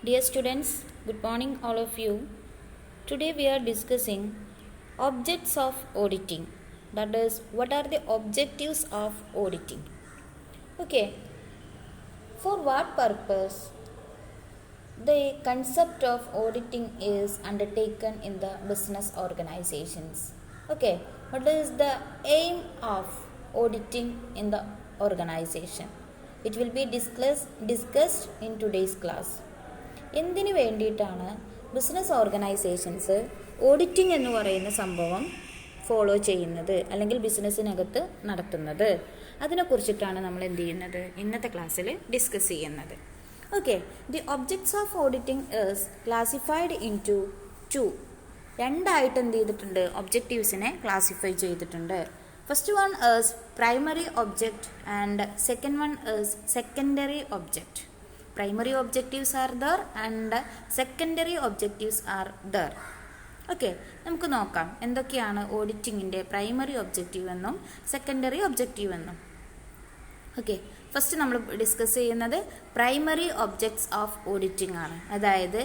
Dear students, good morning all of you. Today we are discussing objects of auditing. That is, what are the objectives of auditing? Okay, for what purpose the concept of auditing is undertaken in the business organizations? Okay, what is the aim of auditing in the organization? It will be discussed in today's class. എന്തിനു വേണ്ടിയിട്ടാണ് business organisations auditing എന്ന് പറയുന്ന സംഭവം follow ചെയ്യുന്നത് അല്ലെങ്കിൽ ബിസിനസ്സിനകത്ത് നടത്തുന്നത്? അതിനെക്കുറിച്ചിട്ടാണ് നമ്മൾ എന്ത് ചെയ്യുന്നത് ഇന്നത്തെ ക്ലാസ്സിൽ ഡിസ്കസ് ചെയ്യുന്നത്. Okay, the objects of auditing is classified into രണ്ടായിട്ട് എന്ത് ചെയ്തിട്ടുണ്ട്? ഒബ്ജക്റ്റീവ്സിനെ ക്ലാസിഫൈ ചെയ്തിട്ടുണ്ട്. First one is primary object and second one is secondary object. Primary objectives are there and secondary objectives are there. Okay, നമുക്ക് നോക്കാം എന്തൊക്കെയാണ് ഓഡിറ്റിങ്ങിൻ്റെ primary objective എന്നും സെക്കൻഡറി ഒബ്ജക്റ്റീവ് എന്നും. ഓക്കെ, ഫസ്റ്റ് നമ്മൾ ഡിസ്കസ് ചെയ്യുന്നത് പ്രൈമറി ഒബ്ജക്ട്സ് ഓഫ് ഓഡിറ്റിംഗ് ആണ്. അതായത്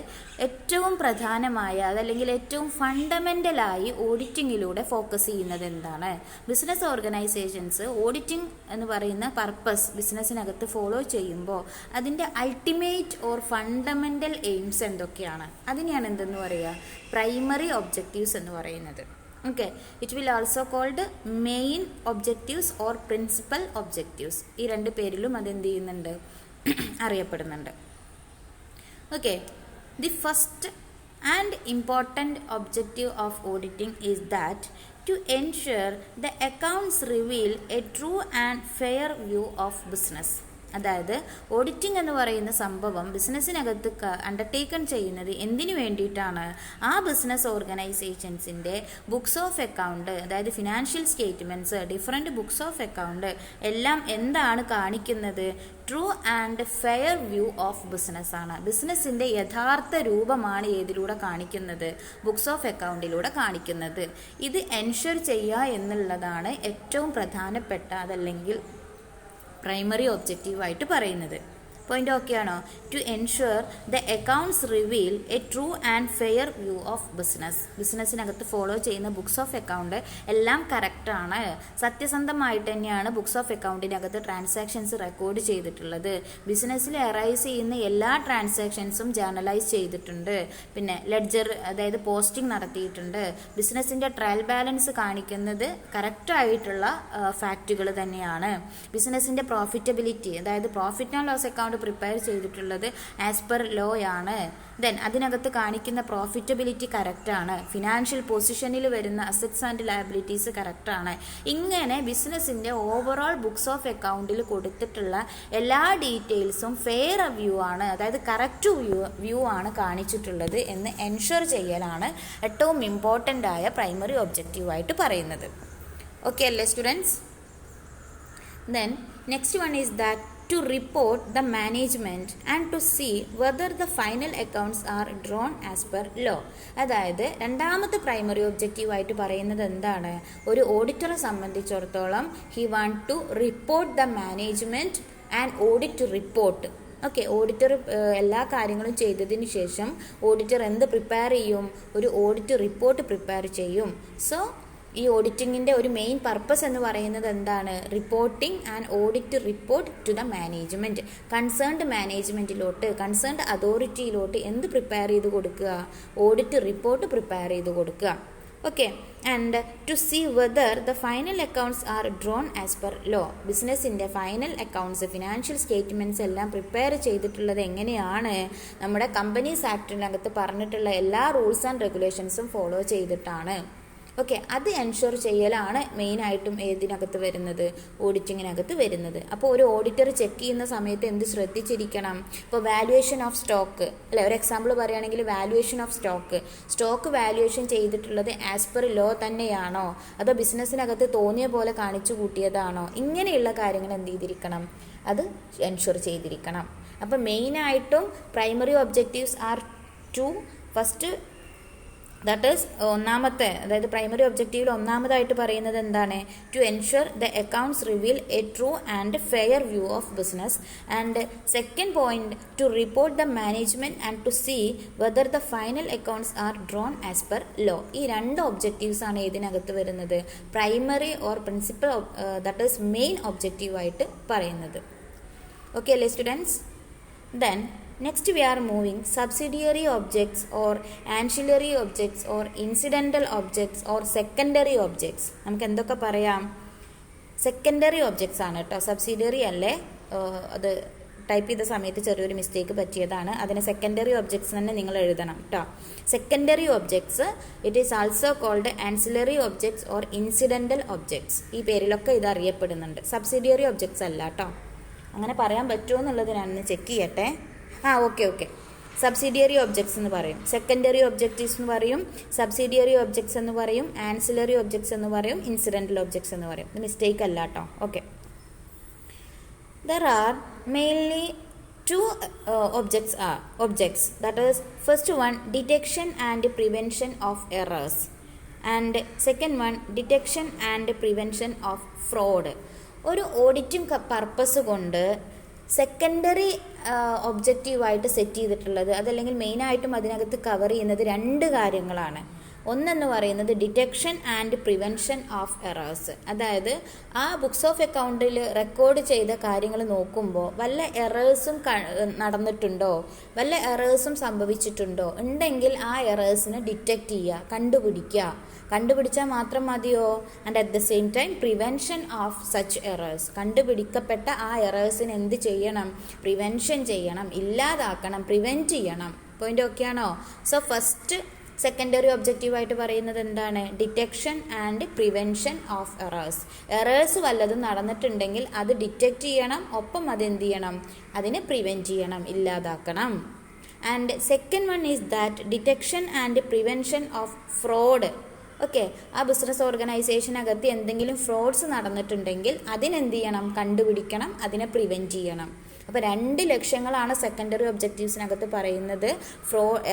ഏറ്റവും പ്രധാനമായ അതല്ലെങ്കിൽ ഏറ്റവും ഫണ്ടമെൻ്റലായി ഓഡിറ്റിങ്ങിലൂടെ ഫോക്കസ് ചെയ്യുന്നത് എന്താണ്? ബിസിനസ് ഓർഗനൈസേഷൻസ് ഓഡിറ്റിംഗ് എന്ന് പറയുന്ന പർപ്പസ് ബിസിനസ്സിനകത്ത് ഫോളോ ചെയ്യുമ്പോൾ അതിൻ്റെ അൾട്ടിമേറ്റ് ഓർ ഫണ്ടമെൻ്റൽ എയിംസ് എന്തൊക്കെയാണ്? അതിനെയാണ് എന്തെന്ന് പറയുക? പ്രൈമറി ഒബ്ജക്റ്റീവ്സ് എന്ന് പറയുന്നത്. Okay, it will also called main objectives or principal objectives. ഈ രണ്ട് പേരിലും അതെന്ത് ചെയ്യുന്നുണ്ട്? അറിയപ്പെടുന്നുണ്ട്. Okay, the first and important objective of auditing is that to ensure the accounts reveal a true and fair view of business. അതായത് auditing എന്ന് പറയുന്ന സംഭവം ബിസിനസ്സിനകത്ത് അണ്ടർടേക്കൺ ചെയ്യുന്നത് എന്തിനു വേണ്ടിയിട്ടാണ്? ആ ബിസിനസ് ഓർഗനൈസേഷൻസിൻ്റെ ബുക്സ് ഓഫ് അക്കൗണ്ട്, അതായത് financial statements, different books of account എല്ലാം എന്താണ് കാണിക്കുന്നത്? True and fair view of business ആണ്. ബിസിനസ്സിൻ്റെ യഥാർത്ഥ രൂപമാണ് ഏതിലൂടെ കാണിക്കുന്നത്? ബുക്സ് ഓഫ് അക്കൗണ്ടിലൂടെ കാണിക്കുന്നത്. ഇത് എൻഷുർ ചെയ്യുക എന്നുള്ളതാണ് ഏറ്റവും പ്രധാനപ്പെട്ട അതല്ലെങ്കിൽ പ്രൈമറി ഒബ്ജക്റ്റീവായിട്ട് പറയുന്നത്. പോയിന്റ് ഓക്കെ ആണോ? To ensure the accounts reveal a true and fair view of business. ബിസിനസ്സിനകത്ത് ഫോളോ ചെയ്യുന്ന ബുക്സ് ഓഫ് അക്കൗണ്ട് എല്ലാം കറക്റ്റാണ്, സത്യസന്ധമായിട്ട് തന്നെയാണ് ബുക്സ് ഓഫ് അക്കൗണ്ടിനകത്ത് ട്രാൻസാക്ഷൻസ് റെക്കോർഡ് ചെയ്തിട്ടുള്ളത്. ബിസിനസ്സിൽ അറൈസ് ചെയ്യുന്ന എല്ലാ ട്രാൻസാക്ഷൻസും ജേർണലൈസ് ചെയ്തിട്ടുണ്ട്. പിന്നെ ലെഡ്ജർ, അതായത് പോസ്റ്റിംഗ് നടത്തിയിട്ടുണ്ട്. ബിസിനസ്സിൻ്റെ ട്രയൽ ബാലൻസ് കാണിക്കുന്നത് കറക്റ്റായിട്ടുള്ള ഫാക്റ്റുകൾ തന്നെയാണ്. ബിസിനസ്സിൻ്റെ പ്രോഫിറ്റബിലിറ്റി, അതായത് profit and loss account prepare ചെയ്തിട്ടുള്ളത് ആസ് പെർ ലോ ആണ്. ദെൻ അതിനകത്ത് കാണിക്കുന്ന പ്രോഫിറ്റബിലിറ്റി കറക്റ്റാണ്. ഫിനാൻഷ്യൽ പൊസിഷനിൽ വരുന്ന അസറ്റ്സ് ആൻഡ് ലയബിലിറ്റീസ് കറക്റ്റാണ്. ഇങ്ങനെ ബിസിനസ്സിൻ്റെ ഓവറോൾ ബുക്സ് ഓഫ് അക്കൗണ്ടിൽ കൊടുത്തിട്ടുള്ള എല്ലാ ഡീറ്റെയിൽസും ഫെയർ വ്യൂ ആണ്, അതായത് കറക്റ്റ് വ്യൂ ആണ് കാണിച്ചിട്ടുള്ളത് എന്ന് എൻഷുർ ചെയ്യലാണ് ഏറ്റവും ഇമ്പോർട്ടൻ്റ് ആയ പ്രൈമറി ഒബ്ജക്റ്റീവായിട്ട് പറയുന്നത്. ഓക്കെ അല്ലേ students? Then next one is that to report the management and to see whether the final accounts are drawn as per law. അതായത് രണ്ടാമത്തെ പ്രൈമറി ഒബ്ജക്റ്റീവായിട്ട് പറയുന്നത് എന്താണ്? ഒരു ഓഡിറ്ററെ സംബന്ധിച്ചിടത്തോളം he want to report the management and audit report. Okay, auditor എല്ലാ കാര്യങ്ങളും ചെയ്തതിന് ശേഷം ഓഡിറ്റർ എന്ത് പ്രിപ്പയർ ചെയ്യും? ഒരു ഓഡിറ്റ് റിപ്പോർട്ട് പ്രിപ്പയർ ചെയ്യും. സോ ഈ ഓഡിറ്റിങ്ങിൻ്റെ ഒരു മെയിൻ പർപ്പസ് എന്ന് പറയുന്നത് എന്താണ്? Reporting and audit report to the management. Concerned മാനേജ്മെൻറ്റിലോട്ട്, കൺസേൺഡ് അതോറിറ്റിയിലോട്ട് എന്ത് പ്രിപ്പയർ ചെയ്ത് കൊടുക്കുക? ഓഡിറ്റ് റിപ്പോർട്ട് പ്രിപ്പയർ ചെയ്ത് കൊടുക്കുക. Okay, and to see whether the final accounts are drawn as per law. ബിസിനസ്സിൻ്റെ ഫൈനൽ അക്കൗണ്ട്സ്, ഫിനാൻഷ്യൽ സ്റ്റേറ്റ്മെൻറ്റ്സ് എല്ലാം പ്രിപ്പയർ ചെയ്തിട്ടുള്ളത് എങ്ങനെയാണ്? നമ്മുടെ കമ്പനീസ് ആക്ടിനകത്ത് പറഞ്ഞിട്ടുള്ള എല്ലാ റൂൾസ് ആൻഡ് റെഗുലേഷൻസും ഫോളോ ചെയ്തിട്ടാണ്. ഓക്കെ, അത് എൻഷുർ ചെയ്യലാണ് മെയിനായിട്ടും ഏതിനകത്ത് വരുന്നത്? ഓഡിറ്റിങ്ങിനകത്ത് വരുന്നത്. അപ്പോൾ ഒരു ഓഡിറ്റർ ചെക്ക് ചെയ്യുന്ന സമയത്ത് എന്ത് ശ്രദ്ധിച്ചിരിക്കണം? ഇപ്പോൾ വാല്യുവേഷൻ ഓഫ് സ്റ്റോക്ക് അല്ലെ, ഒരു എക്സാമ്പിൾ പറയുകയാണെങ്കിൽ വാല്യുവേഷൻ ഓഫ് സ്റ്റോക്ക് വാല്യുവേഷൻ ചെയ്തിട്ടുള്ളത് ആസ് പെർ ലോ തന്നെയാണോ, അതോ ബിസിനസ്സിനകത്ത് തോന്നിയ പോലെ കാണിച്ചു കൂട്ടിയതാണോ? ഇങ്ങനെയുള്ള കാര്യങ്ങൾ എന്ത് ചെയ്തിരിക്കണം? അത് എൻഷുർ ചെയ്തിരിക്കണം. അപ്പോൾ മെയിനായിട്ടും primary objectives are to first that is ഒന്നാമത്തെ, അതായത് പ്രൈമറി ഒബ്ജക്റ്റീവിൽ ഒന്നാമതായിട്ട് പറയുന്നത് എന്താണ്? To ensure the accounts reveal a true and fair view of business. And second point, to report the management and to see whether the final accounts are drawn as per law. ഈ രണ്ട് objectives ആണ് ഇതിനകത്ത് വരുന്നത്, primary or principal, that is main ഒബ്ജക്റ്റീവായിട്ട് പറയുന്നത്. Okay അല്ലേ students? Then next we are moving subsidiary objects or ancillary objects or incidental objects or secondary objects. നമുക്ക് എന്തൊക്കെ പറയാം? സെക്കൻഡറി ഒബ്ജക്ട്സ് ആണ് കേട്ടോ, സബ്സിഡിയറി അല്ലേ. അത് ടൈപ്പ് ചെയ്ത സമയത്ത് ചെറിയൊരു മിസ്റ്റേക്ക് പറ്റിയതാണ്. അതിന് സെക്കൻഡറി ഒബ്ജക്ട്സ് തന്നെ നിങ്ങൾ എഴുതണം കേട്ടോ. Secondary objects, it is also called ancillary objects or incidental objects. ഈ പേരിലൊക്കെ ഇത് അറിയപ്പെടുന്നുണ്ട്. സബ്സിഡിയറി ഒബ്ജക്ട്സ് അല്ല കേട്ടോ. അങ്ങനെ പറയാൻ പറ്റുമോ എന്നുള്ളത് ഞാനൊന്ന് ചെക്ക് ചെയ്യട്ടെ. ഓക്കെ. സബ്സിഡിയറി ഒബ്ജക്ട്സ് എന്ന് പറയും, സെക്കൻഡറി ഒബ്ജക്റ്റീവ്സ് എന്ന് പറയും, സബ്സിഡിയറി ഒബ്ജക്ട്സ് എന്ന് പറയും, ആൻസിലറി ഒബ്ജക്ട്സ് എന്ന് പറയും, ഇൻസിഡൻ്റൽ ഒബ്ജക്ട്സ് എന്ന് പറയും. ഇത് മിസ്റ്റേക്ക് അല്ല കേട്ടോ. Okay. There are mainly two objects. That is, first one, detection and prevention of errors, and second one, detection and prevention of fraud. ഒരു ഓഡിറ്റിംഗ് പർപ്പസ് കൊണ്ട് സെക്കൻഡറി ഒബ്ജക്റ്റീവായിട്ട് സെറ്റ് ചെയ്തിട്ടുള്ളത്, അതല്ലെങ്കിൽ മെയിനായിട്ടും അതിനകത്ത് കവർ ചെയ്യുന്നത് രണ്ട് കാര്യങ്ങളാണ്. ഒന്നെന്ന് പറയുന്നത് detection and prevention of errors. അതായത് ആ ബുക്സ് ഓഫ് അക്കൗണ്ടിൽ റെക്കോർഡ് ചെയ്ത കാര്യങ്ങൾ നോക്കുമ്പോൾ വല്ല എറേഴ്സും നടന്നിട്ടുണ്ടോ, വല്ല എറേഴ്സും സംഭവിച്ചിട്ടുണ്ടോ, ഉണ്ടെങ്കിൽ ആ എറേഴ്സിനെ ഡിറ്റക്റ്റ് ചെയ്യുക, കണ്ടുപിടിച്ചാൽ മാത്രം മതിയോ? And at the same time prevention of such errors. കണ്ടുപിടിക്കപ്പെട്ട ആ എറേഴ്സിന് എന്ത് ചെയ്യണം? പ്രിവെൻഷൻ ചെയ്യണം, ഇല്ലാതാക്കണം, പ്രിവെൻറ്റ് ചെയ്യണം. പോയിന്റ് ഓക്കെ ആണോ? സോ ഫസ്റ്റ് സെക്കൻഡറി ഒബ്ജക്റ്റീവായിട്ട് പറയുന്നത് എന്താണ്? Detection and prevention of errors. Errors വല്ലതും നടന്നിട്ടുണ്ടെങ്കിൽ അത് ഡിറ്റക്റ്റ് ചെയ്യണം, ഒപ്പം അതെന്ത് ചെയ്യണം? അതിനെ പ്രിവെൻറ്റ് ചെയ്യണം, ഇല്ലാതാക്കണം. And second one is that detection and prevention of fraud. Okay, ആ ബിസിനസ് ഓർഗനൈസേഷനകത്ത് എന്തെങ്കിലും ഫ്രോഡ്സ് നടന്നിട്ടുണ്ടെങ്കിൽ അതിനെന്ത് ചെയ്യണം? കണ്ടുപിടിക്കണം, അതിനെ പ്രിവെൻറ്റ് ചെയ്യണം. അപ്പോൾ രണ്ട് ലക്ഷ്യങ്ങളാണ് സെക്കൻഡറി ഒബ്ജക്റ്റീവ്സിനകത്ത് പറയുന്നത്.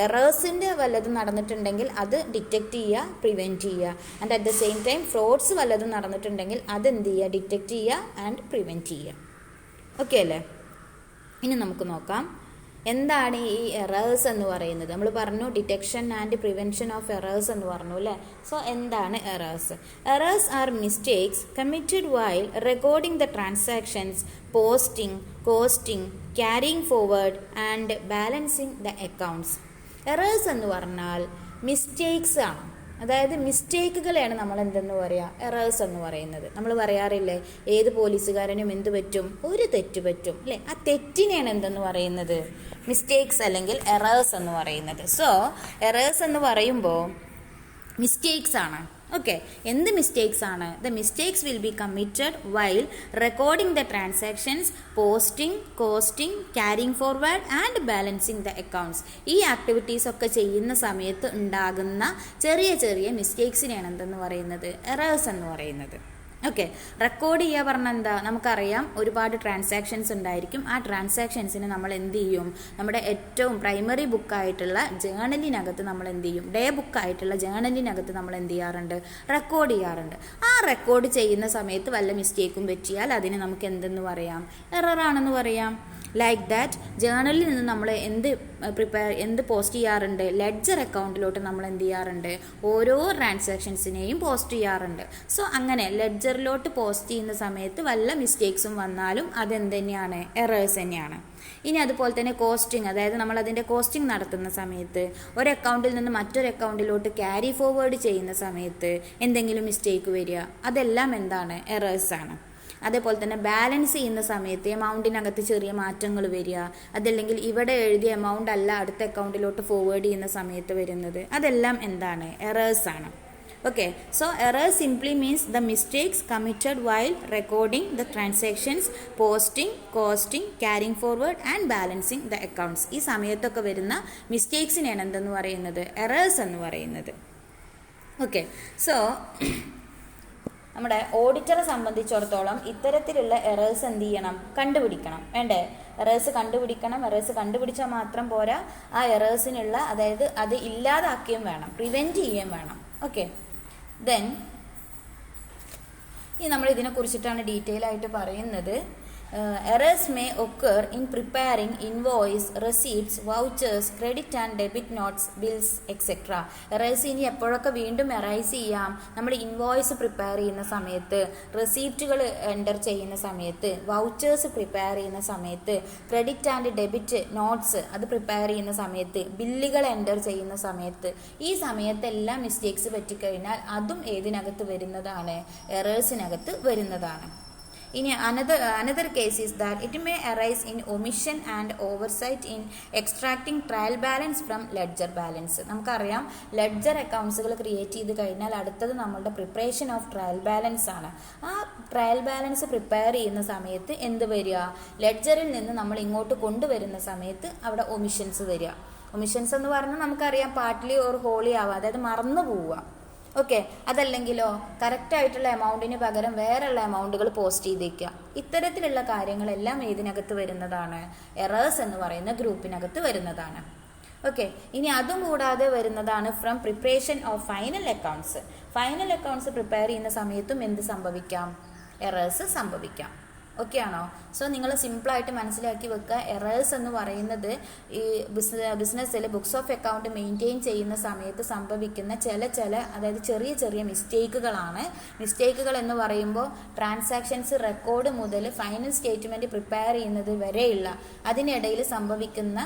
എറേഴ്സിൻ്റെ വല്ലതും നടന്നിട്ടുണ്ടെങ്കിൽ അത് ഡിറ്റക്റ്റ് ചെയ്യുക, പ്രിവെൻറ്റ് ചെയ്യുക. And at the same time fruits വല്ലതും നടന്നിട്ടുണ്ടെങ്കിൽ അതെന്ത് ചെയ്യുക? ഡിറ്റക്റ്റ് ചെയ്യുക ആൻഡ് പ്രിവെൻറ്റ് ചെയ്യുക. ഓക്കെ അല്ലേ? ഇനി നമുക്ക് നോക്കാം എന്താണ് ഈ എറേഴ്സ് എന്ന് പറയുന്നത്. നമ്മൾ പറഞ്ഞു detection and prevention of errors എന്ന് പറഞ്ഞു അല്ലേ. സോ എന്താണ് errors? Errors R mistakes committed while recording the transactions, posting, costing, carrying forward and balancing the accounts. Errors എന്ന് പറഞ്ഞാൽ മിസ്റ്റേക്സ് ആണ്. അതായത് മിസ്റ്റേക്കുകളെയാണ് നമ്മൾ എന്തെന്ന് പറയുക? എറേഴ്സ് എന്ന് പറയുന്നത്. നമ്മൾ പറയാറില്ലേ, ഏത് പോലീസുകാരനും എന്ത് പറ്റും? ഒരു തെറ്റ് പറ്റും അല്ലേ. ആ തെറ്റിനെയാണ് എന്തെന്ന് പറയുന്നത്? മിസ്റ്റേക്സ് അല്ലെങ്കിൽ എറേഴ്സ് എന്ന് പറയുന്നത്. സോ എറേഴ്സ് എന്ന് പറയുമ്പോൾ മിസ്റ്റേക്സ് ആണ്. ഓക്കെ, എന്ത് മിസ്റ്റേക്സ് ആണ്? The mistakes will be committed while recording the transactions, posting, costing, carrying forward and balancing the accounts. ഈ ആക്ടിവിറ്റീസ് ഒക്കെ ചെയ്യുന്ന സമയത്ത് ഉണ്ടാകുന്ന ചെറിയ ചെറിയ മിസ്റ്റേക്സിനെയാണ് എന്തെന്ന് പറയുന്നത്? എറേഴ്സ് എന്ന് പറയുന്നത്. ഓക്കെ, റെക്കോർഡ് ചെയ്യുക പറഞ്ഞാൽ എന്താ? നമുക്കറിയാം ഒരുപാട് ട്രാൻസാക്ഷൻസ് ഉണ്ടായിരിക്കും. ആ ട്രാൻസാക്ഷൻസിന് നമ്മൾ എന്ത് ചെയ്യും? നമ്മുടെ ഏറ്റവും പ്രൈമറി ബുക്കായിട്ടുള്ള ജേണലിനകത്ത് നമ്മൾ എന്ത് ചെയ്യും? ഡേ ബുക്കായിട്ടുള്ള ജേണലിനകത്ത് നമ്മൾ എന്ത് ചെയ്യാറുണ്ട്? റെക്കോർഡ് ചെയ്യാറുണ്ട്. ആ റെക്കോർഡ് ചെയ്യുന്ന സമയത്ത് വല്ല മിസ്റ്റേക്കും പറ്റിയാൽ അതിന് നമുക്ക് എന്തെന്ന് പറയാം? എററാണെന്ന് പറയാം. ലൈക്ക് ദാറ്റ് ജേണലിൽ നിന്ന് നമ്മൾ എന്ത് പോസ്റ്റ് ചെയ്യാറുണ്ട്? ലെഡ്ജർ അക്കൗണ്ടിലോട്ട് നമ്മൾ എന്ത് ചെയ്യാറുണ്ട്? ഓരോ ട്രാൻസാക്ഷൻസിനെയും പോസ്റ്റ് ചെയ്യാറുണ്ട്. സോ അങ്ങനെ ലെഡ്ജറിലോട്ട് പോസ്റ്റ് ചെയ്യുന്ന സമയത്ത് വല്ല മിസ്റ്റേക്സും വന്നാലും അതെന്ത് തന്നെയാണ്? എറേഴ്സ് തന്നെയാണ്. ഇനി അതുപോലെ തന്നെ കോസ്റ്റിംഗ്, അതായത് നമ്മൾ അതിൻ്റെ കോസ്റ്റിംഗ് നടത്തുന്ന സമയത്ത് ഒരു അക്കൗണ്ടിൽ നിന്ന് മറ്റൊരു അക്കൗണ്ടിലോട്ട് ക്യാരി ഫോർവേഡ് ചെയ്യുന്ന സമയത്ത് എന്തെങ്കിലും മിസ്റ്റേക്ക് വരിക, അതെല്ലാം എന്താണ്? എറേഴ്സാണ്. അതേപോലെ തന്നെ ബാലൻസ് ചെയ്യുന്ന സമയത്ത് എമൗണ്ടിനകത്ത് ചെറിയ മാറ്റങ്ങൾ വരിക, അതല്ലെങ്കിൽ ഇവിടെ എഴുതിയ എമൗണ്ട് അല്ല അടുത്ത അക്കൗണ്ടിലോട്ട് ഫോർവേഡ് ചെയ്യുന്ന സമയത്ത് വരുന്നത്, അതെല്ലാം എന്താണ്? എറേഴ്സാണ്. Okay, so error simply means the mistakes committed while recording the transactions, posting, costing, carrying forward and balancing the accounts. ഈ സമയത്തൊക്കെ വരുന്ന മിസ്റ്റേക്സിനെയാണ് എന്തെന്ന് പറയുന്നത്? എറേഴ്സ് എന്ന് പറയുന്നത്. ഓക്കെ, സോ നമ്മുടെ ഓഡിറ്ററെ സംബന്ധിച്ചിടത്തോളം ഇത്തരത്തിലുള്ള എറേഴ്സ് എന്ത് ചെയ്യണം, കണ്ടുപിടിക്കണം. വേണ്ടേ? എറേഴ്സ് കണ്ടുപിടിക്കണം. എറേഴ്സ് കണ്ടുപിടിച്ചാൽ മാത്രം പോരാ, ആ എറേഴ്സിനുള്ള, അതായത് അത് ഇല്ലാതാക്കുകയും വേണം, പ്രിവെൻറ്റ് ചെയ്യുകയും വേണം. ഓക്കെ, ദെൻ ഇനി നമ്മൾ ഇതിനെക്കുറിച്ചിട്ടാണ് ഡീറ്റെയിൽ ആയിട്ട് പറയുന്നത്. Errors may occur in preparing invoice, receipts, vouchers, credit and debit notes, bills, etc. Errors ഇനി എപ്പോഴൊക്കെ വീണ്ടും അറൈസ് ചെയ്യാം? നമ്മൾ ഇൻവോയ്സ് പ്രിപ്പയർ ചെയ്യുന്ന സമയത്ത്, റെസീപ്റ്റുകൾ എൻ്റർ ചെയ്യുന്ന സമയത്ത്, വൗച്ചേഴ്സ് പ്രിപ്പയർ ചെയ്യുന്ന സമയത്ത്, ക്രെഡിറ്റ് ആൻഡ് ഡെബിറ്റ് നോട്ട്സ് അത് പ്രിപ്പയർ ചെയ്യുന്ന സമയത്ത്, ബില്ലുകൾ എൻ്റർ ചെയ്യുന്ന സമയത്ത്, ഈ സമയത്തെല്ലാം മിസ്റ്റേക്സ് പറ്റിക്കഴിഞ്ഞാൽ അതും ഏതിനകത്ത് വരുന്നതാണ്? എറേഴ്സിനകത്ത് വരുന്നതാണ്. ഇനി another case is that it may arise in omission and oversight in extracting trial balance from ledger balance. നമുക്കറിയാം, ലെഡ്ജർ അക്കൗണ്ട്സുകൾ ക്രിയേറ്റ് ചെയ്ത് കഴിഞ്ഞാൽ അടുത്തത് നമ്മളുടെ പ്രിപ്പറേഷൻ ഓഫ് ട്രയൽ ബാലൻസ് ആണ്. ആ ട്രയൽ ബാലൻസ് പ്രിപ്പയർ ചെയ്യുന്ന സമയത്ത് എന്ത് വരിക? ലെഡ്ജറിൽ നിന്ന് നമ്മൾ ഇങ്ങോട്ട് കൊണ്ടുവരുന്ന സമയത്ത് അവിടെ ഒമിഷൻസ് വരിക. ഒമിഷൻസ് എന്ന് പറഞ്ഞാൽ നമുക്കറിയാം, പാർട്ട്ലി ഓർ ഹോളി ആവുക, അതായത് മറന്നു പോവുക. ഓക്കെ, അതല്ലെങ്കിലോ കറക്റ്റായിട്ടുള്ള എമൗണ്ടിന് പകരം വേറെയുള്ള എമൗണ്ടുകൾ പോസ്റ്റ് ചെയ്തേക്കുക. ഇത്തരത്തിലുള്ള കാര്യങ്ങളെല്ലാം ഏതിനകത്ത് വരുന്നതാണ്? എറേഴ്സ് എന്ന് പറയുന്ന ഗ്രൂപ്പിനകത്ത് വരുന്നതാണ്. ഓക്കെ, ഇനി അതും കൂടാതെ വരുന്നതാണ് from preparation of final accounts. Final accounts prepare ചെയ്യുന്ന സമയത്തും എന്ത് സംഭവിക്കാം? എറേഴ്സ് സംഭവിക്കാം. ഓക്കെ ആണോ? സോ നിങ്ങൾ സിമ്പിളായിട്ട് മനസ്സിലാക്കി വെക്കുക, എറേഴ്സ് എന്ന് പറയുന്നത് ഈ ബിസിനസ്സിൽ ബുക്സ് ഓഫ് അക്കൗണ്ട് മെയിൻറ്റെയിൻ ചെയ്യുന്ന സമയത്ത് സംഭവിക്കുന്ന ചില അതായത് ചെറിയ ചെറിയ മിസ്റ്റേക്കുകളാണ്. മിസ്റ്റേക്കുകൾ എന്ന് പറയുമ്പോൾ ട്രാൻസാക്ഷൻസ് റെക്കോർഡ് മുതൽ ഫൈനൽ സ്റ്റേറ്റ്മെൻറ്റ് പ്രിപ്പയർ ചെയ്യുന്നത് വരെയുള്ള അതിനിടയിൽ സംഭവിക്കുന്ന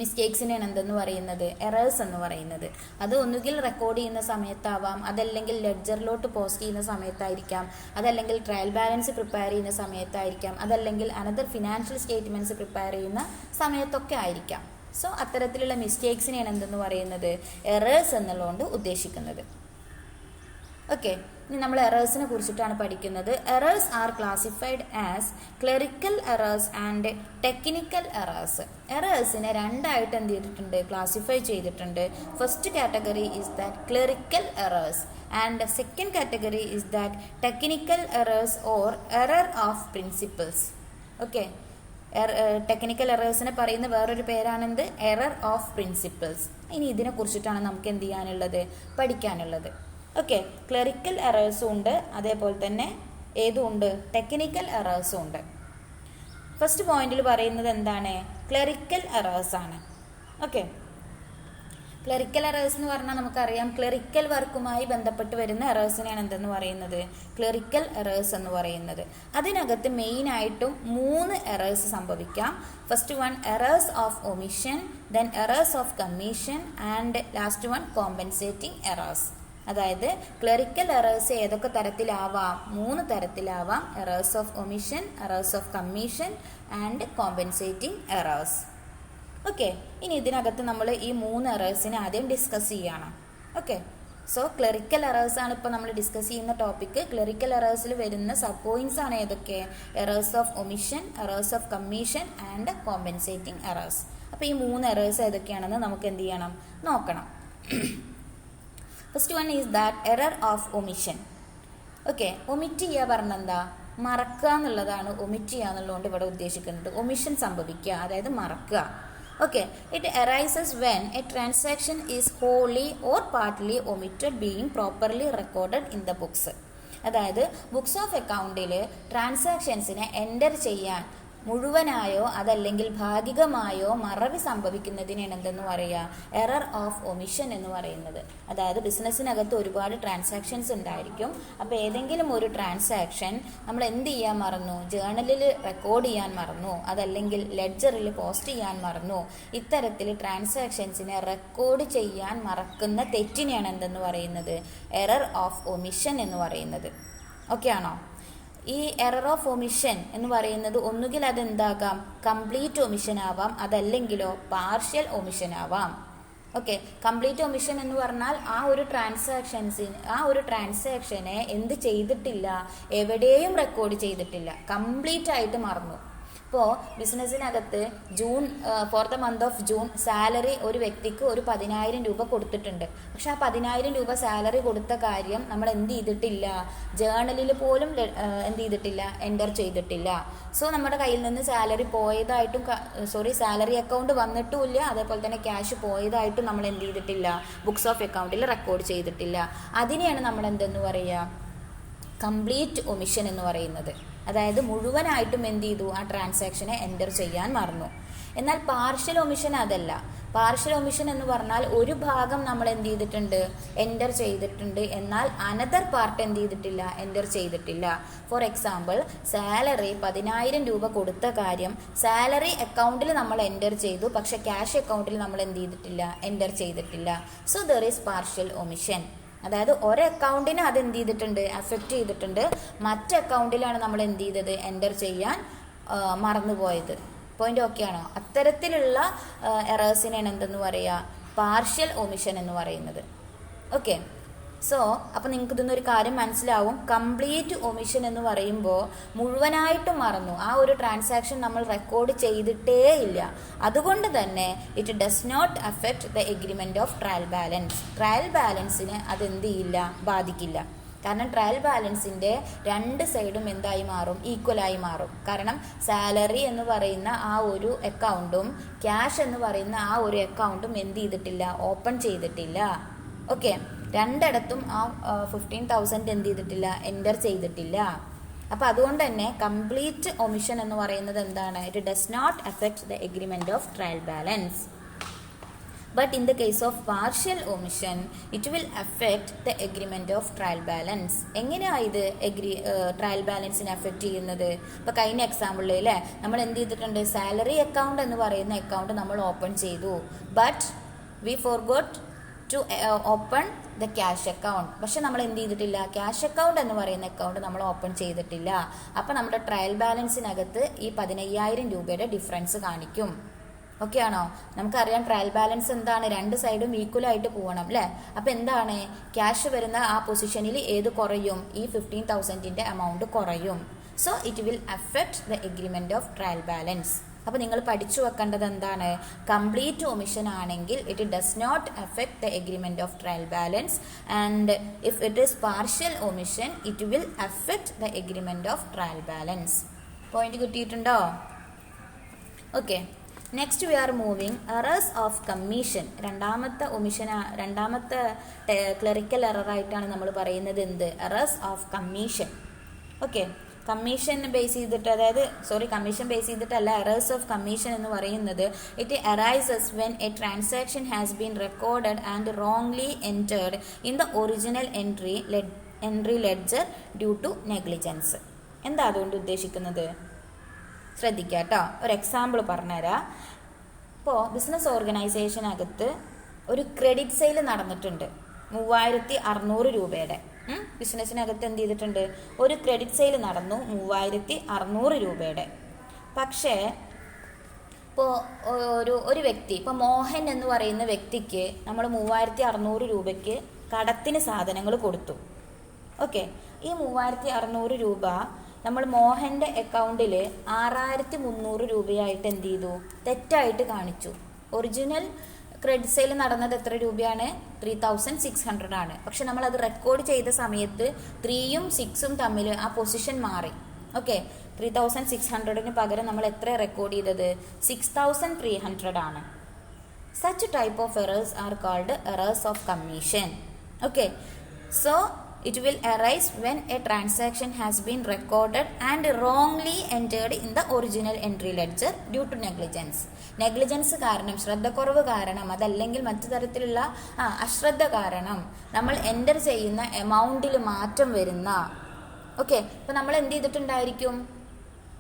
മിസ്റ്റേക്സിനാണ് എന്തെന്ന് പറയുന്നത്? എറേഴ്സ് എന്ന് പറയുന്നത്. അത് ഒന്നുകിൽ റെക്കോർഡ് ചെയ്യുന്ന സമയത്താവാം, അതല്ലെങ്കിൽ ലെഡ്ജറിലോട്ട് പോസ്റ്റ് ചെയ്യുന്ന സമയത്തായിരിക്കാം, അതല്ലെങ്കിൽ ട്രയൽ ബാലൻസ് പ്രിപ്പയർ ചെയ്യുന്ന സമയത്തായിരിക്കാം, അതല്ലെങ്കിൽ അനദർ ഫിനാൻഷ്യൽ സ്റ്റേറ്റ്മെൻറ്റ്സ് പ്രിപ്പയർ ചെയ്യുന്ന സമയത്തൊക്കെ ആയിരിക്കാം. സോ അത്തരത്തിലുള്ള മിസ്റ്റേക്സിനെയാണ് എന്തെന്ന് പറയുന്നത്? എറേഴ്സ് എന്നുള്ളതുകൊണ്ട് ഉദ്ദേശിക്കുന്നത്. ഓക്കെ, ഇനി നമ്മൾ എറേഴ്സിനെ കുറിച്ചിട്ടാണ് പഠിക്കുന്നത്. Errors are classified as clerical errors and technical errors. എറേഴ്സിനെ രണ്ടായിട്ട് എന്ത് ചെയ്തിട്ടുണ്ട്? ക്ലാസിഫൈ ചെയ്തിട്ടുണ്ട്. First category is that clerical errors and second category is that technical errors or error of principles. Okay, technical എറേഴ്സിനെ പറയുന്ന വേറൊരു പേരാണെന്ത്? Error of principles. ഇനി ഇതിനെ കുറിച്ചിട്ടാണ് നമുക്ക് എന്ത് ചെയ്യാനുള്ളത്? പഠിക്കാനുള്ളത്. ഓക്കെ, ക്ലറിക്കൽ എറേഴ്സും ഉണ്ട്, അതേപോലെ തന്നെ ഏതും ഉണ്ട്? ടെക്നിക്കൽ എറേഴ്സും ഉണ്ട്. ഫസ്റ്റ് പോയിന്റിൽ പറയുന്നത് എന്താണ്? ക്ലറിക്കൽ എറേഴ്സ് ആണ്. ഓക്കെ, ക്ലറിക്കൽ എറേഴ്സ് എന്ന് പറഞ്ഞാൽ നമുക്കറിയാം, ക്ലറിക്കൽ വർക്കുമായി ബന്ധപ്പെട്ട് വരുന്ന എറേഴ്സിനെയാണ് എന്തെന്ന് പറയുന്നത്? ക്ലറിക്കൽ എറേഴ്സ് എന്ന് പറയുന്നത്. അതിനകത്ത് മെയിനായിട്ടും 3 എറേഴ്സ് സംഭവിക്കാം. First one errors of omission, then errors of commission and last one compensating errors. അതായത് ക്ലറിക്കൽ എറേഴ്സ് ഏതൊക്കെ തരത്തിലാവാം? 3 തരത്തിലാവാം. Errors of omission, errors of commission and compensating errors. Okay, ഇനി ഇതിനകത്ത് നമ്മൾ ഈ 3 എറേഴ്സിനെ ആദ്യം ഡിസ്കസ് ചെയ്യണം. ഓക്കെ, സോ ക്ലറിക്കൽ എറേഴ്സ് ആണ് ഇപ്പോൾ നമ്മൾ ഡിസ്കസ് ചെയ്യുന്ന ടോപ്പിക്ക്. ക്ലറിക്കൽ എറേഴ്സിൽ വരുന്ന സബ് പോയിന്റ്സ് ആണ് ഏതൊക്കെ? Errors of omission, errors of commission and compensating errors. അപ്പോൾ ഈ 3 എറേഴ്സ് ഏതൊക്കെയാണെന്ന് നമുക്ക് എന്ത് ചെയ്യണം? നോക്കണം. First one is that error of omission. Okay, omit ചെയ്യുക പറഞ്ഞാൽ എന്താ? മറക്കുക എന്നുള്ളതാണ് ഒമിറ്റ് ചെയ്യുക എന്നുള്ളതുകൊണ്ട് ഇവിടെ ഉദ്ദേശിക്കുന്നത്. ഒമിഷൻ സംഭവിക്കുക, അതായത് മറക്കുക. Okay, it arises when a transaction is holy or partly omitted being properly recorded in the books. അതായത് ബുക്സ് ഓഫ് അക്കൗണ്ടിൽ ട്രാൻസാക്ഷൻസിനെ എൻ്റർ ചെയ്യാൻ മുഴുവനായോ അതല്ലെങ്കിൽ ഭാഗികമായോ മറവി സംഭവിക്കുന്നതിനാണ് എന്തെന്ന് പറയുക? എറർ ഓഫ് ഒമിഷൻ എന്ന് പറയുന്നത്. അതായത് ബിസിനസ്സിനകത്ത് ഒരുപാട് ട്രാൻസാക്ഷൻസ് ഉണ്ടായിരിക്കും. അപ്പോൾ ഏതെങ്കിലും ഒരു ട്രാൻസാക്ഷൻ നമ്മൾ എന്ത് ചെയ്യാൻ മറന്നു? ജേർണലിൽ റെക്കോർഡ് ചെയ്യാൻ മറന്നു, അതല്ലെങ്കിൽ ലെഡ്ജറിൽ പോസ്റ്റ് ചെയ്യാൻ മറന്നു. ഇത്തരത്തിൽ ട്രാൻസാക്ഷൻസിനെ റെക്കോർഡ് ചെയ്യാൻ മറക്കുന്ന തെറ്റിനെയാണ് എന്തെന്ന് പറയുന്നത്? എറർ ഓഫ് ഒമിഷൻ എന്ന് പറയുന്നത്. ഓക്കെ ആണോ? ഈ എറർ ഓഫ് ഒമിഷൻ എന്ന് പറയുന്നത് ഒന്നുകിൽ അതെന്താകാം? കംപ്ലീറ്റ് ഒമിഷൻ ആവാം, അതല്ലെങ്കിലോ പാർഷ്യൽ ഒമിഷൻ ആവാം. ഓക്കെ, കംപ്ലീറ്റ് ഒമിഷൻ എന്ന് പറഞ്ഞാൽ ആ ഒരു ട്രാൻസാക്ഷനെ എന്ത് ചെയ്തിട്ടില്ല? എവിടെയും റെക്കോർഡ് ചെയ്തിട്ടില്ല, കംപ്ലീറ്റ് ആയിട്ട് മറന്നു. ഇപ്പോൾ ബിസിനസ്സിനകത്ത് for the month of June salary ഒരു വ്യക്തിക്ക് ഒരു 10,000 രൂപ കൊടുത്തിട്ടുണ്ട്. പക്ഷെ ആ 10,000 രൂപ സാലറി കൊടുത്ത കാര്യം നമ്മൾ എന്ത് ചെയ്തിട്ടില്ല, ജേണലിൽ പോലും എന്ത് ചെയ്തിട്ടില്ല, എൻ്റർ ചെയ്തിട്ടില്ല. സോ നമ്മുടെ കയ്യിൽ നിന്ന് സാലറി പോയതായിട്ടും സാലറി അക്കൗണ്ട് വന്നിട്ടുമില്ല, അതേപോലെ തന്നെ ക്യാഷ് പോയതായിട്ടും നമ്മൾ എന്ത് ചെയ്തിട്ടില്ല, ബുക്സ് ഓഫ് അക്കൗണ്ടിൽ റെക്കോർഡ് ചെയ്തിട്ടില്ല. അതിനെയാണ് നമ്മൾ എന്തെന്ന് പറയുക, കംപ്ലീറ്റ് ഒമിഷൻ എന്ന് പറയുന്നത്. അതായത് മുഴുവനായിട്ടും എന്ത് ചെയ്തു, ആ ട്രാൻസാക്ഷനെ എൻ്റർ ചെയ്യാൻ മറന്നു. എന്നാൽ പാർഷ്യൽ ഒമിഷൻ അതല്ല. പാർഷ്യൽ ഒമിഷൻ എന്ന് പറഞ്ഞാൽ ഒരു ഭാഗം നമ്മൾ എന്ത് ചെയ്തിട്ടുണ്ട്, എൻ്റർ ചെയ്തിട്ടുണ്ട്, എന്നാൽ അനദർ പാർട്ട് എന്ത് ചെയ്തിട്ടില്ല, എൻ്റർ ചെയ്തിട്ടില്ല. ഫോർ എക്സാമ്പിൾ, സാലറി 10,000 രൂപ കൊടുത്ത കാര്യം സാലറി അക്കൗണ്ടിൽ നമ്മൾ എൻ്റർ ചെയ്തു, പക്ഷെ ക്യാഷ് അക്കൗണ്ടിൽ നമ്മൾ എന്ത് ചെയ്തിട്ടില്ല, എൻ്റർ ചെയ്തിട്ടില്ല. So there is partial omission. അതായത് ഒരു അക്കൗണ്ടിനെ അത് എന്ത് ചെയ്തിട്ടുണ്ട്, അഫക്റ്റ് ചെയ്തിട്ടുണ്ട്, മറ്റ് അക്കൗണ്ടിലാണ് നമ്മൾ എന്ത് ചെയ്തത്, എൻ്റർ ചെയ്യാൻ മറന്നുപോയത്. പോയിന്റ് ഓക്കെ ആണോ? അത്തരത്തിലുള്ള എറേഴ്സിനെയാണ് എന്തെന്ന് പറയുക, പാർഷ്യൽ ഒമിഷൻ എന്ന് പറയുന്നത്. ഓക്കെ, സോ അപ്പോൾ നിങ്ങൾക്ക് ഇതൊന്നൊരു കാര്യം മനസ്സിലാവും. കംപ്ലീറ്റ് ഒമിഷൻ എന്ന് പറയുമ്പോൾ മുഴുവനായിട്ടും മറന്നു, ആ ഒരു ട്രാൻസാക്ഷൻ നമ്മൾ റെക്കോർഡ് ചെയ്തിട്ടേ ഇല്ല. അതുകൊണ്ട് തന്നെ it does not affect the agreement of trial balance. Trial ബാലൻസിന് അതെന്ത് ചെയ്യില്ല, ബാധിക്കില്ല. കാരണം ട്രയൽ ബാലൻസിൻ്റെ രണ്ട് സൈഡും എന്തായി മാറും, ഈക്വലായി മാറും. കാരണം സാലറി എന്ന് പറയുന്ന ആ ഒരു അക്കൗണ്ടും ക്യാഷ് എന്ന് പറയുന്ന ആ ഒരു അക്കൗണ്ടും എന്ത് ചെയ്തിട്ടില്ല, ഓപ്പൺ ചെയ്തിട്ടില്ല. ഓക്കെ, രണ്ടിടത്തും ആ 15,000 എന്ത് ചെയ്തിട്ടില്ല, എൻ്റർ ചെയ്തിട്ടില്ല. അപ്പോൾ അതുകൊണ്ട് തന്നെ കംപ്ലീറ്റ് ഒമിഷൻ എന്ന് പറയുന്നത് എന്താണ്, it does not affect the agreement of trial balance. But in the case of partial omission it will affect the agreement of trial balance. എങ്ങനെയാണ് ഇത് ട്രയൽ ബാലൻസിനെ അഫക്റ്റ് ചെയ്യുന്നത്? ഇപ്പോൾ കഴിഞ്ഞ എക്സാമ്പിളിൽ അല്ലേ, നമ്മൾ എന്ത് ചെയ്തിട്ടുണ്ട്, സാലറി അക്കൗണ്ട് എന്ന് പറയുന്ന അക്കൗണ്ട് നമ്മൾ ഓപ്പൺ ചെയ്തു, but we forgot to open the cash account. പക്ഷെ നമ്മൾ എന്ത് ചെയ്തിട്ടില്ല, ക്യാഷ് അക്കൗണ്ട് എന്ന് പറയുന്ന അക്കൗണ്ട് നമ്മൾ ഓപ്പൺ ചെയ്തിട്ടില്ല. അപ്പോൾ നമ്മുടെ ട്രയൽ ബാലൻസിനകത്ത് ഈ 15,000 രൂപയുടെ ഡിഫറൻസ് കാണിക്കും. ഓക്കെ ആണോ? നമുക്കറിയാം ട്രയൽ ബാലൻസ് എന്താണ്, രണ്ട് സൈഡും ഈക്വൽ ആയിട്ട് പോകണം അല്ലേ. അപ്പോൾ എന്താണ്, ക്യാഷ് വരുന്ന ആ പൊസിഷനിൽ ഏത് കുറയും, ഈ 15,000ൻ്റെ എമൗണ്ട് കുറയും. So it will affect the agreement of trial balance. അപ്പോൾ നിങ്ങൾ പഠിച്ചു വെക്കേണ്ടത് എന്താണ്, കംപ്ലീറ്റ് ഒമിഷൻ ആണെങ്കിൽ it does not affect the agreement of trial balance, and if it is partial omission it will affect the agreement of trial balance. Point കിട്ടിയിട്ടുണ്ടോ? Okay, next we are moving errors of commission. രണ്ടാമത്തെ omission, രണ്ടാമത്തെ clerical എററായിട്ടാണ് നമ്മൾ പറയുന്നത് എന്ത്, errors of commission. Okay, commission base ചെയ്തിട്ട്, അതായത് commission base ചെയ്തിട്ടല്ല, എറേഴ്സ് ഓഫ് കമ്മീഷൻ എന്ന് പറയുന്നത് it arises when a transaction has been recorded and wrongly entered in the original entry ledger due to negligence. എന്താ അതുകൊണ്ട് ഉദ്ദേശിക്കുന്നത്? ശ്രദ്ധിക്കുക കേട്ടോ, ഒരു എക്സാമ്പിൾ പറഞ്ഞുതരാം. ഇപ്പോൾ ബിസിനസ് ഓർഗനൈസേഷനകത്ത് ഒരു ക്രെഡിറ്റ് സെയിൽ നടന്നിട്ടുണ്ട് 3,600 രൂപയുടെ. ബിസിനസ്സിനകത്ത് എന്ത് ചെയ്തിട്ടുണ്ട്, ഒരു ക്രെഡിറ്റ് സെയിൽ നടന്നു 3,600 രൂപയുടെ. പക്ഷേ ഇപ്പോൾ ഒരു വ്യക്തി, ഇപ്പോൾ മോഹൻ എന്ന് പറയുന്ന വ്യക്തിക്ക് നമ്മൾ 3,600 രൂപയ്ക്ക് കടത്തിന് സാധനങ്ങൾ കൊടുത്തു. ഓക്കെ, ഈ 3,600 രൂപ നമ്മൾ മോഹൻ്റെ അക്കൗണ്ടിൽ 6,300 രൂപയായിട്ട് എന്ത് ചെയ്തു, തെറ്റായിട്ട് കാണിച്ചു. ഒറിജിനൽ ക്രെഡിറ്റ് സെയിൽ നടന്നത് എത്ര രൂപയാണ്, 3,600 ആണ്. പക്ഷെ നമ്മൾ അത് റെക്കോർഡ് ചെയ്ത സമയത്ത് 3ഉം 6ഉം തമ്മിൽ ആ പൊസിഷൻ മാറി. ഓക്കെ, 3,600ന് പകരം നമ്മൾ എത്ര റെക്കോർഡ് ചെയ്തത്, 6,300 ആണ്. Such type of errors are called errors of commission. Okay, so it will arise when a transaction has been recorded and wrongly entered in the original entry ledger due to negligence. Negligence കാരണം, ശ്രദ്ധക്കുറവ് കാരണം, അതല്ലെങ്കിൽ മറ്റു തരത്തിലുള്ള അശ്രദ്ധ കാരണം നമ്മൾ enter ചെയ്യുന്ന എമൗണ്ടിൽ മാറ്റം വരുന്ന. ഓക്കെ, ഇപ്പോൾ നമ്മൾ എന്ത് ചെയ്തിട്ടുണ്ടായിരിക്കും,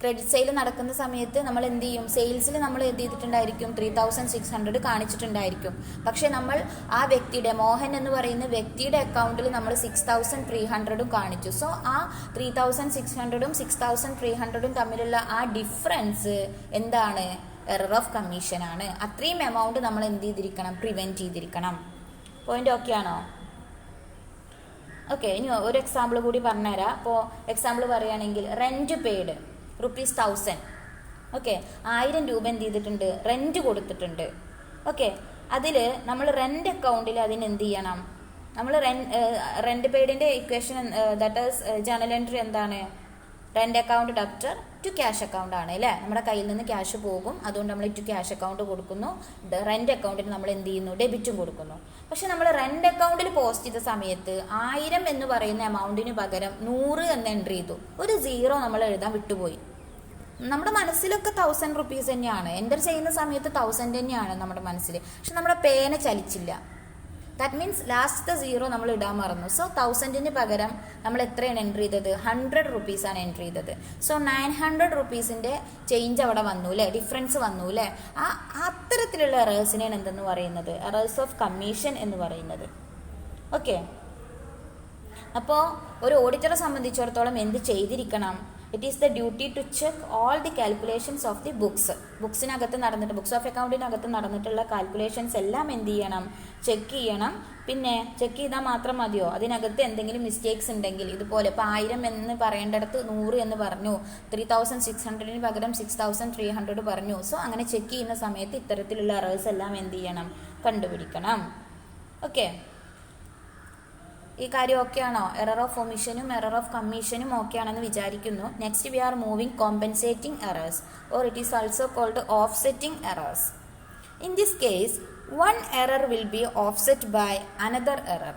ക്രെഡിറ്റ് സെയിൽ നടക്കുന്ന സമയത്ത് നമ്മൾ എന്ത് ചെയ്യും, സെയിൽസിൽ നമ്മൾ എന്ത് ചെയ്തിട്ടുണ്ടായിരിക്കും, 3,600 കാണിച്ചിട്ടുണ്ടായിരിക്കും. പക്ഷെ നമ്മൾ ആ വ്യക്തിയുടെ, മോഹൻ എന്ന് പറയുന്ന വ്യക്തിയുടെ അക്കൗണ്ടിൽ നമ്മൾ 6,300 കാണിച്ചു. സോ ആ 3,600 6,300 തമ്മിലുള്ള ആ ഡിഫറൻസ് എന്താണ്, എറർ ഓഫ് കമ്മീഷൻ ആണ്. അത്രയും എമൗണ്ട് നമ്മൾ എന്ത് ചെയ്തിരിക്കണം, പ്രിവെൻറ്റ് ചെയ്തിരിക്കണം. പോയിന്റ് ഓക്കെ ആണോ? ഓക്കെ, ഇനി ഒരു എക്സാമ്പിൾ കൂടി പറഞ്ഞുതരാം. അപ്പോൾ എക്സാമ്പിൾ പറയുകയാണെങ്കിൽ റെൻറ്റ് പെയ്ഡ് ₹1,000. ഓക്കെ, 1000 രൂപ എന്ത് ചെയ്തിട്ടുണ്ട്, റെൻറ്റ് കൊടുത്തിട്ടുണ്ട്. ഓക്കെ, അതിൽ നമ്മൾ റെൻ്റ് അക്കൗണ്ടിൽ അതിന് എന്ത് ചെയ്യണം, നമ്മൾ റെൻറ്റ് പെയ്ഡിൻ്റെ equation that is journal entry എന്താണ്, rent account debtor to cash account ആണ് അല്ലേ. നമ്മുടെ കയ്യിൽ നിന്ന് ക്യാഷ് പോകും, അതുകൊണ്ട് നമ്മൾ ടു ക്യാഷ് അക്കൗണ്ട് കൊടുക്കുന്നു. റെൻ്റ് അക്കൗണ്ടിൽ നമ്മൾ എന്ത് ചെയ്യുന്നു, ഡെബിറ്റും കൊടുക്കുന്നു. പക്ഷെ നമ്മൾ റെൻ്റ് അക്കൗണ്ടിൽ പോസ്റ്റ് ചെയ്ത സമയത്ത് 1000 എന്ന് പറയുന്ന എമൗണ്ടിന് പകരം 100 എന്ന് എൻട്രി ചെയ്തു. ഒരു 0 നമ്മൾ എഴുതാൻ വിട്ടുപോയി. നമ്മുടെ മനസ്സിലൊക്കെ 1000 റുപ്പീസ് തന്നെയാണ്, എൻ്റർ ചെയ്യുന്ന സമയത്ത് 1000 തന്നെയാണ് നമ്മുടെ മനസ്സിൽ. പക്ഷെ നമ്മുടെ പേന ചലിച്ചില്ല. ദാറ്റ് മീൻസ് ലാസ്റ്റത്തെ 0 നമ്മൾ ഇടാൻ മറന്നു. സോ 1000-ന് പകരം നമ്മൾ എത്രയാണ് എൻട്രി ചെയ്തത്, 100 റുപ്പീസാണ് എൻട്രി ചെയ്തത്. സോ 900 റുപ്പീസിൻ്റെ ചേഞ്ച് അവിടെ വന്നു അല്ലേ, ഡിഫറൻസ് വന്നു അല്ലേ. അത്തരത്തിലുള്ള എറേഴ്സിനെയാണ് എന്തെന്ന് പറയുന്നത്, എറേഴ്സ് ഓഫ് കമ്മീഷൻ എന്ന് പറയുന്നത്. ഓക്കെ, അപ്പോൾ ഒരു ഓഡിറ്ററെ സംബന്ധിച്ചിടത്തോളം എന്ത് ചെയ്തിരിക്കണം, it is the duty to check all the calculations of the ബുക്സിനകത്ത് നടന്നിട്ട്, ബുക്സ് ഓഫ് അക്കൗണ്ടിനകത്ത് നടന്നിട്ടുള്ള കാൽക്കുലേഷൻസ് എല്ലാം എന്ത് ചെയ്യണം, ചെക്ക് ചെയ്യണം. പിന്നെ ചെക്ക് ചെയ്താൽ മാത്രം മതിയോ, അതിനകത്ത് എന്തെങ്കിലും മിസ്റ്റേക്സ് ഉണ്ടെങ്കിൽ, ഇതുപോലെ ഇപ്പോൾ 1000 എന്ന് പറയേണ്ടടുത്ത് 100 എന്ന് പറഞ്ഞു, 3600-ന് പകരം 6300 പറഞ്ഞു. സോ അങ്ങനെ ചെക്ക് ചെയ്യുന്ന സമയത്ത് ഇത്തരത്തിലുള്ള എറേഴ്സ് എല്ലാം എന്ത് ചെയ്യണം, കണ്ടുപിടിക്കണം. ഓക്കെ, ഈ കാര്യം ഓക്കെ ആണോ? എറർ ഓഫ് ഒമിഷനും എറർ ഓഫ് കമ്മീഷനും ഓക്കെ ആണെന്ന് വിചാരിക്കുന്നു. Next we are moving compensating errors, or it is also called offsetting errors. In this case one error will be offset by another error.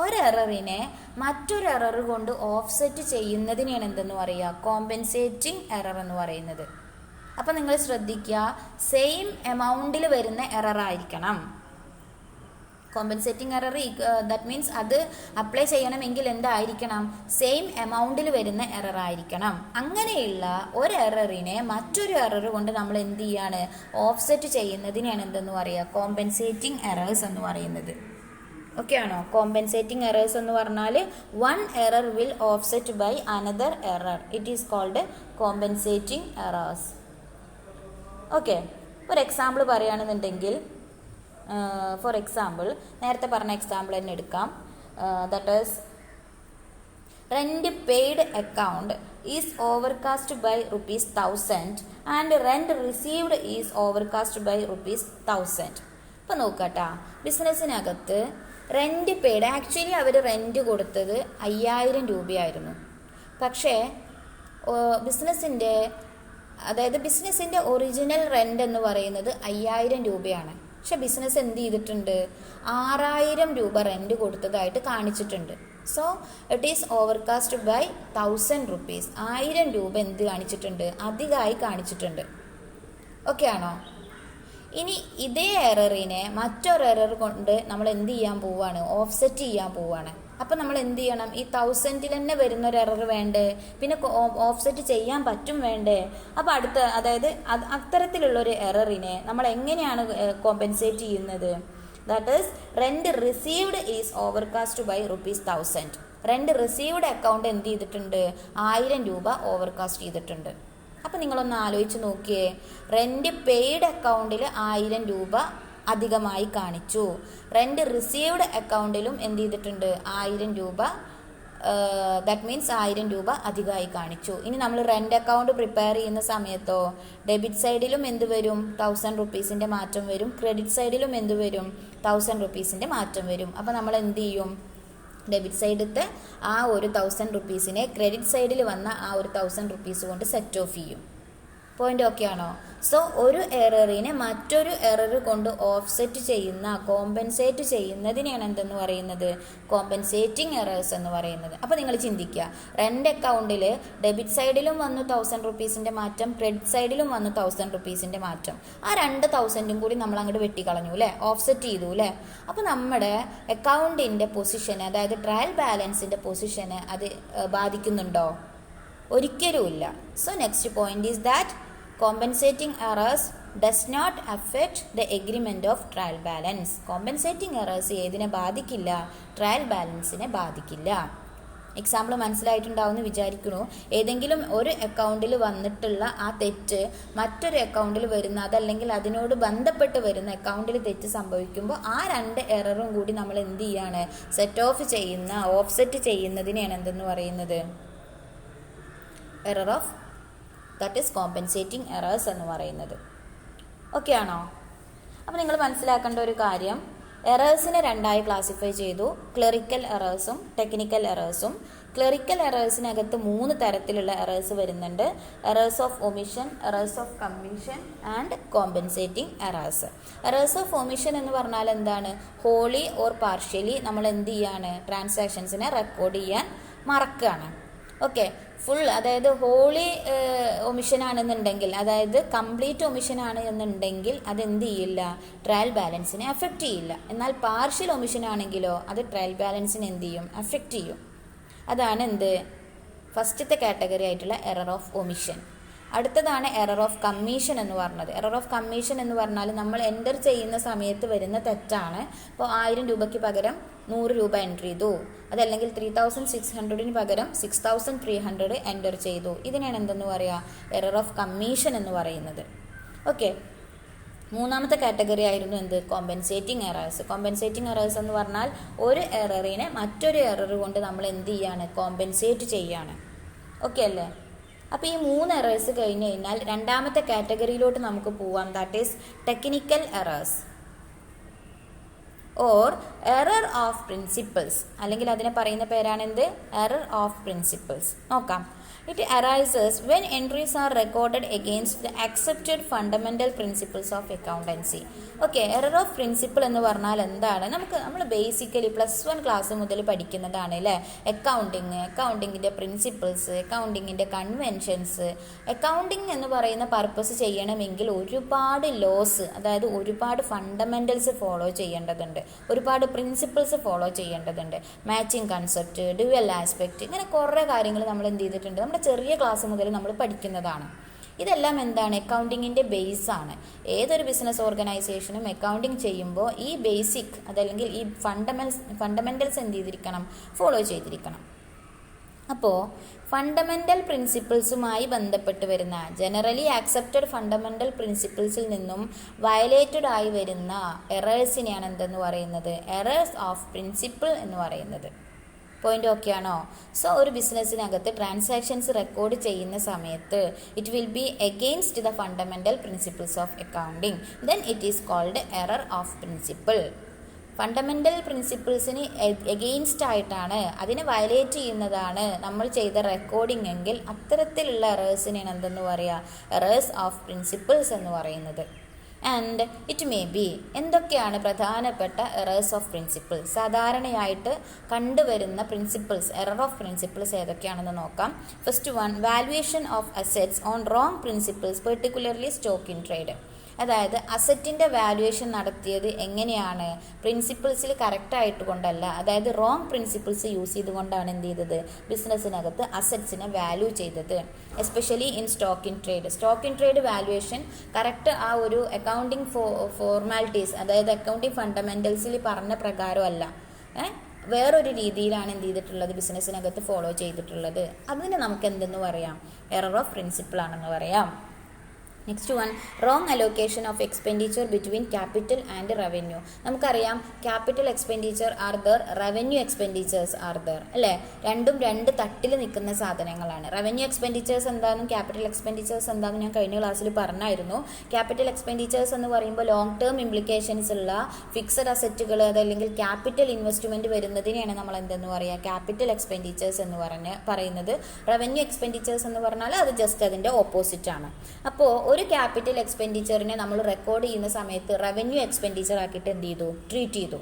ഒരു എററിനെ മറ്റൊരു എറർ കൊണ്ട് offset ചെയ്യുന്നതിനെയാണ് എന്തെന്ന് പറയുക, കോമ്പൻസേറ്റിംഗ് എറർ എന്ന് പറയുന്നത്. അപ്പം നിങ്ങൾ ശ്രദ്ധിക്കുക, സെയിം എമൗണ്ടിൽ വരുന്ന എറർ ആയിരിക്കണം. കോമ്പൻസേറ്റിംഗ് എറർ ദാറ്റ് മീൻസ് അത് അപ്ലൈ ചെയ്യണമെങ്കിൽ എന്തായിരിക്കണം, സെയിം എമൗണ്ടിൽ വരുന്ന എറർ ആയിരിക്കണം. അങ്ങനെയുള്ള ഒരു എററിനെ മറ്റൊരു എറർ കൊണ്ട് നമ്മൾ എന്ത് ചെയ്യാണ്, ഓഫ്സെറ്റ് ചെയ്യുന്നതിനെയാണ് എന്തെന്ന് പറയുക, കോമ്പൻസേറ്റിംഗ് എറേഴ്സ് എന്ന് പറയുന്നത്. ഓക്കെ ആണോ? കോമ്പൻസേറ്റിംഗ് എറേഴ്സ് എന്ന് പറഞ്ഞാൽ one error will offset by another error, it is called compensating errors. Okay, ഒരു എക്സാമ്പിൾ പറയുകയാണെന്നുണ്ടെങ്കിൽ, ഫോർ എക്സാമ്പിൾ നേരത്തെ പറഞ്ഞ എക്സാമ്പിൾ തന്നെ എടുക്കാം. That is rent paid account is overcast by ₹1000 and rent received is overcast by ₹1000. ഇപ്പം നോക്കട്ടാ, ബിസിനസ്സിനകത്ത് റെൻറ്റ് പെയ്ഡ്, ആക്ച്വലി അവർ റെൻറ്റ് കൊടുത്തത് 5000 രൂപയായിരുന്നു. പക്ഷേ ബിസിനസ്സിൻ്റെ ഒറിജിനൽ റെൻ്റ് എന്ന് പറയുന്നത് 5000 രൂപയാണ്. പക്ഷെ ബിസിനസ് എന്ത് ചെയ്തിട്ടുണ്ട്, 6000 രൂപ റെൻറ്റ് കൊടുത്തതായിട്ട് കാണിച്ചിട്ടുണ്ട്. So it is overcast by 1000 rupees. 1000 രൂപ എന്ത് കാണിച്ചിട്ടുണ്ട്, അധികമായി കാണിച്ചിട്ടുണ്ട്. ഓക്കെ ആണോ? ഇനി ഇതേ എററിനെ മറ്റൊരു എറർ കൊണ്ട് നമ്മൾ എന്ത് ചെയ്യാൻ പോവുകയാണ്, ഓഫ്സെറ്റ് ചെയ്യാൻ പോവുകയാണ്. അപ്പം നമ്മൾ എന്ത് ചെയ്യണം, ഈ 1000-ൽ തന്നെ വരുന്നൊരു എറർ വേണ്ടേ, പിന്നെ ഓഫ്സെറ്റ് ചെയ്യാൻ പറ്റും വേണ്ടേ. അപ്പോൾ അതായത് അത്തരത്തിലുള്ളൊരു എററിനെ നമ്മൾ എങ്ങനെയാണ് കോമ്പൻസേറ്റ് ചെയ്യുന്നത്, that is rent received is overcast by ₹1000. Rent received account എന്ത് ചെയ്തിട്ടുണ്ട്, 1000 രൂപ ഓവർകാസ്റ്റ് ചെയ്തിട്ടുണ്ട്. അപ്പം നിങ്ങളൊന്ന് ആലോചിച്ച് നോക്കിയേ, റെൻറ്റ് പെയ്ഡ് അക്കൗണ്ടിൽ 1000 രൂപ അധികമായി കാണിച്ചു, റെൻറ്റ് റിസീവ്ഡ് അക്കൗണ്ടിലും എന്ത് ചെയ്തിട്ടുണ്ട്, 1000 രൂപ, ദാറ്റ് മീൻസ് 1000 രൂപ അധികമായി കാണിച്ചു. ഇനി നമ്മൾ റെൻറ്റ് അക്കൗണ്ട് പ്രിപ്പയർ ചെയ്യുന്ന സമയത്തോ ഡെബിറ്റ് സൈഡിലും എന്ത് വരും, 1000 റുപ്പീസിൻ്റെ മാറ്റം വരും, ക്രെഡിറ്റ് സൈഡിലും എന്ത് വരും, 1000 റുപ്പീസിൻ്റെ മാറ്റം വരും. അപ്പോൾ നമ്മൾ എന്ത് ചെയ്യും, ഡെബിറ്റ് സൈഡിലത്തെ ആ ഒരു 1000 റുപ്പീസിനെ ക്രെഡിറ്റ് സൈഡിൽ വന്ന ആ ഒരു 1000 റുപ്പീസ് കൊണ്ട് സെറ്റ് ഓഫ് ചെയ്യും. പോയിന്റ് ഓക്കെ ആണോ? സോ ഒരു എററിനെ മറ്റൊരു എറർ കൊണ്ട് ഓഫ്സെറ്റ് ചെയ്യുന്ന, കോമ്പൻസേറ്റ് ചെയ്യുന്നതിനെയാണ് എന്തെന്ന് പറയുന്നത്, കോമ്പൻസേറ്റിംഗ് എറേഴ്സ് എന്ന് പറയുന്നത്. അപ്പോൾ നിങ്ങൾ ചിന്തിക്കുക, റെൻറ്റ് അക്കൗണ്ടിൽ ഡെബിറ്റ് സൈഡിലും വന്നു 1000 റുപ്പീസിൻ്റെ മാറ്റം, ക്രെഡിറ്റ് സൈഡിലും വന്നു 1000 റുപ്പീസിൻ്റെ മാറ്റം. ആ 2000 കൂടി നമ്മൾ അങ്ങോട്ട് വെട്ടിക്കളഞ്ഞു അല്ലേ, ഓഫ്സെറ്റ് ചെയ്തു അല്ലേ. അപ്പോൾ നമ്മുടെ അക്കൗണ്ടിൻ്റെ പൊസിഷന്, അതായത് ട്രയൽ ബാലൻസിൻ്റെ പൊസിഷന് അത് ബാധിക്കുന്നുണ്ടോ? ഒരിക്കലുമില്ല. So next point is that compensating errors does not affect the agreement of trial balance. compensating errors ഏതിനെ ബാധിക്കില്ല, ട്രയൽ ബാലൻസിനെ ബാധിക്കില്ല. എക്സാമ്പിൾ മനസ്സിലായിട്ടുണ്ടാവുമെന്ന് വിചാരിക്കുന്നു. ഏതെങ്കിലും ഒരു അക്കൗണ്ടിൽ വന്നിട്ടുള്ള ആ തെറ്റ് മറ്റൊരു അക്കൗണ്ടിൽ വരുന്ന, അതല്ലെങ്കിൽ അതിനോട് ബന്ധപ്പെട്ട് വരുന്ന അക്കൗണ്ടിൽ തെറ്റ് സംഭവിക്കുമ്പോൾ ആ 2 എററും കൂടി നമ്മൾ എന്ത് ചെയ്യാണ്, സെറ്റ് ഓഫ് ചെയ്യുന്ന, ഓഫ്സെറ്റ് ചെയ്യുന്നതിനെയാണ് എന്തെന്ന് പറയുന്നത്, error of that is compensating errors എന്ന് പറയുന്നത്. ഓക്കെ ആണോ? അപ്പോൾ നിങ്ങൾ മനസ്സിലാക്കേണ്ട ഒരു കാര്യം, എറേഴ്സിനെ രണ്ടായി ക്ലാസിഫൈ ചെയ്തു, ക്ലറിക്കൽ എറേഴ്സും ടെക്നിക്കൽ എറേഴ്സും. ക്ലറിക്കൽ എറേഴ്സിനകത്ത് 3 തരത്തിലുള്ള എറേഴ്സ് വരുന്നുണ്ട്: errors of omission, errors of commission and compensating errors. Errors of omission എന്ന് പറഞ്ഞാൽ എന്താണ്? ഹോളി ഓർ പാർഷ്യലി നമ്മൾ എന്ത് ചെയ്യാണ്? ട്രാൻസാക്ഷൻസിനെ റെക്കോർഡ് ചെയ്യാൻ മറക്കുകയാണ്. ഓക്കെ, ഫുൾ അതായത് ഹോളി ഒമിഷൻ ആണെന്നുണ്ടെങ്കിൽ, അതായത് കംപ്ലീറ്റ് ഒമിഷൻ ആണ് എന്നുണ്ടെങ്കിൽ അത് എന്ത് ചെയ്യില്ല? ട്രയൽ ബാലൻസിനെ അഫക്റ്റ് ചെയ്യില്ല. എന്നാൽ പാർഷ്യൽ ഒമിഷൻ ആണെങ്കിലോ അത് ട്രയൽ ബാലൻസിനെ എന്ത് ചെയ്യും? അഫക്റ്റ് ചെയ്യും. അതാണ് എന്ത്? ഫസ്റ്റത്തെ കാറ്റഗറി ആയിട്ടുള്ള എറർ ഓഫ് ഒമിഷൻ. അടുത്തതാണ് എറർ ഓഫ് കമ്മീഷൻ എന്ന് പറഞ്ഞത്. എറർ ഓഫ് കമ്മീഷൻ എന്ന് പറഞ്ഞാൽ നമ്മൾ എൻ്റർ ചെയ്യുന്ന സമയത്ത് വരുന്ന തെറ്റാണ്. ഇപ്പോൾ 1000 രൂപയ്ക്ക് പകരം 100 രൂപ എൻ്റർ ചെയ്തു, അതല്ലെങ്കിൽ 3600 പകരം 6300 എൻ്റർ ചെയ്തു. ഇതിനാണ് എന്തെന്ന് പറയുക? എറർ ഓഫ് കമ്മീഷൻ എന്ന് പറയുന്നത്. ഓക്കെ, മൂന്നാമത്തെ കാറ്റഗറി ആയിരുന്നു എന്ത്? Compensating errors. കോമ്പൻസേറ്റിംഗ് എറേഴ്സ് എന്ന് പറഞ്ഞാൽ ഒരു എററിനെ മറ്റൊരു എറർ കൊണ്ട് നമ്മൾ എന്ത് ചെയ്യാണ്? കോമ്പൻസേറ്റ് ചെയ്യാണ്. ഓക്കെ അല്ലേ? അപ്പോൾ ഈ 3 എറേഴ്സ് കഴിഞ്ഞ് കഴിഞ്ഞാൽ രണ്ടാമത്തെ കാറ്റഗറിയിലോട്ട് നമുക്ക് പോവാം. That is technical errors or error of principles, അല്ലെങ്കിൽ അതിനെ പറയുന്ന പേരാണ് എന്ത്? Error of principles. നോക്കാം. It arises when entries are recorded against the accepted fundamental principles of accountancy. Okay, error of principle എന്ന് പറഞ്ഞാൽ എന്താണ്? നമ്മൾ ബേസിക്കലി +1 ക്ലാസ് മുതൽ പഠിക്കുന്നതാണ് അല്ലേ? അക്കൗണ്ടിങ്ങിൻ്റെ പ്രിൻസിപ്പിൾസ്, അക്കൗണ്ടിങ്ങിൻ്റെ കൺവെൻഷൻസ്. അക്കൗണ്ടിങ് എന്ന് പറയുന്ന പർപ്പസ് ചെയ്യണമെങ്കിൽ ഒരുപാട് ലോസ്, അതായത് ഒരുപാട് ഫണ്ടമെൻ്റൽസ് ഫോളോ ചെയ്യേണ്ടതുണ്ട്, ഒരുപാട് പ്രിൻസിപ്പിൾസ് ഫോളോ ചെയ്യേണ്ടതുണ്ട്. മാച്ചിങ് കൺസെപ്റ്റ്, ഡ്യുവൽ ആസ്പെക്റ്റ്, ഇങ്ങനെ കുറേ കാര്യങ്ങൾ നമ്മൾ എന്ത് ചെയ്തിട്ടുണ്ട്? നമ്മുടെ ചെറിയ ക്ലാസ് മുതൽ നമ്മൾ പഠിക്കുന്നതാണ്. ഇതെല്ലാം എന്താണ്? അക്കൗണ്ടിങ്ങിൻ്റെ ബേസാണ്. ഏതൊരു ബിസിനസ് ഓർഗനൈസേഷനും അക്കൗണ്ടിങ് ചെയ്യുമ്പോൾ ഈ ബേസിക് അതല്ലെങ്കിൽ ഈ ഫണ്ടമെൻ്റൽസ് എന്ത് ചെയ്തിരിക്കണം? ഫോളോ ചെയ്തിരിക്കണം. അപ്പോൾ ഫണ്ടമെൻ്റൽ പ്രിൻസിപ്പിൾസുമായി ബന്ധപ്പെട്ട് വരുന്ന, ജനറലി ആക്സെപ്റ്റഡ് ഫണ്ടമെൻ്റൽ പ്രിൻസിപ്പിൾസിൽ നിന്നും വയലേറ്റഡ് ആയി വരുന്ന എറേഴ്സിനെയാണ് എന്തെന്ന് പറയുന്നത്? എറേഴ്സ് ഓഫ് പ്രിൻസിപ്പിൾ എന്ന് പറയുന്നത്. പോയിന്റ് ഓക്കെ ആണോ? സോ ഒരു ബിസിനസ്സിനകത്ത് ട്രാൻസാക്ഷൻസ് റെക്കോർഡ് ചെയ്യുന്ന സമയത്ത് it will be against the fundamental principles of accounting, then it is called error of principle. Fundamental പ്രിൻസിപ്പിൾസിന് എഗെയിൻസ്റ്റ് ആയിട്ടാണ്, അതിനെ വയലേറ്റ് ചെയ്യുന്നതാണ് നമ്മൾ ചെയ്ത റെക്കോർഡിംഗ് എങ്കിൽ അത്തരത്തിലുള്ള എറേഴ്സിനെയാണ് എന്തെന്ന് പറയുക? എറേഴ്സ് ഓഫ് പ്രിൻസിപ്പിൾസ് എന്ന് പറയുന്നത്. ആൻഡ് ഇറ്റ് മേ ബി, എന്തൊക്കെയാണ് പ്രധാനപ്പെട്ട എറേഴ്സ് ഓഫ് പ്രിൻസിപ്പിൾ? സാധാരണയായിട്ട് കണ്ടുവരുന്ന പ്രിൻസിപ്പിൾസ്, എറർ ഓഫ് പ്രിൻസിപ്പിൾസ് ഏതൊക്കെയാണെന്ന് നോക്കാം. First one, valuation of assets on wrong principles, particularly stock in trade. അതായത് അസറ്റിൻ്റെ വാല്യുവേഷൻ നടത്തിയത് എങ്ങനെയാണ്? പ്രിൻസിപ്പിൾസിൽ കറക്റ്റായിട്ട് കൊണ്ടല്ല, അതായത് റോങ് പ്രിൻസിപ്പിൾസ് യൂസ് ചെയ്തുകൊണ്ടാണ് എന്ത് ചെയ്തത്? ബിസിനസ്സിനകത്ത് അസറ്റ്സിനെ വാല്യൂ ചെയ്തത്. Especially in stock in trade. Stock in trade valuation correct ആ ഒരു അക്കൗണ്ടിങ് ഫോർമാലിറ്റീസ്, അതായത് അക്കൗണ്ടിങ് ഫണ്ടമെൻ്റൽസിൽ പറഞ്ഞ പ്രകാരമല്ല, വേറൊരു രീതിയിലാണ് എന്ത് ചെയ്തിട്ടുള്ളത്? ബിസിനസ്സിനകത്ത് ഫോളോ ചെയ്തിട്ടുള്ളത്. അതിന് നമുക്ക് എന്തെന്ന് പറയാം? എറർ ഓഫ് പ്രിൻസിപ്പിൾ ആണെന്ന് പറയാം. Next one, wrong allocation of expenditure between capital and revenue. നമുക്കറിയാം capital expenditure are there, revenue expenditures are there അല്ലേ? രണ്ടും രണ്ട് തട്ടിൽ നിൽക്കുന്ന സാധനങ്ങളാണ്. റവന്യൂ എക്സ്പെൻഡിച്ചേഴ്സ് എന്താണെന്നും ക്യാപിറ്റൽ എക്സ്പെൻഡിച്ചേഴ്സ് എന്താണെന്നും ഞാൻ കഴിഞ്ഞ ക്ലാസ്സിൽ പറഞ്ഞായിരുന്നു. ക്യാപിറ്റൽ എക്സ്പെൻഡിച്ചേഴ്സ് എന്ന് പറയുമ്പോൾ ലോങ് ടേം ഇംപ്ലിക്കേഷൻസ് ഉള്ള ഫിക്സഡ് അസറ്റുകൾ അതല്ലെങ്കിൽ ക്യാപിറ്റൽ ഇൻവെസ്റ്റ്മെൻറ്റ് വരുന്നതിനെയാണ് നമ്മൾ എന്തെന്ന് പറയുക? ക്യാപിറ്റൽ എക്സ്പെൻഡിച്ചേഴ്സ് എന്ന് പറയുന്നത്. റവന്യൂ എക്സ്പെൻഡിച്ചേഴ്സ് എന്ന് പറഞ്ഞാൽ അത് ജസ്റ്റ് അതിൻ്റെ ഓപ്പോസിറ്റ് ആണ്. അപ്പോൾ ഒരു ക്യാപിറ്റൽ എക്സ്പെൻഡിച്ചറിനെ നമ്മൾ റെക്കോർഡ് ചെയ്യുന്ന സമയത്ത് റവന്യൂ എക്സ്പെൻഡിച്ചർ ആക്കിയിട്ട് എന്ത് ചെയ്തു? ട്രീറ്റ് ചെയ്തു.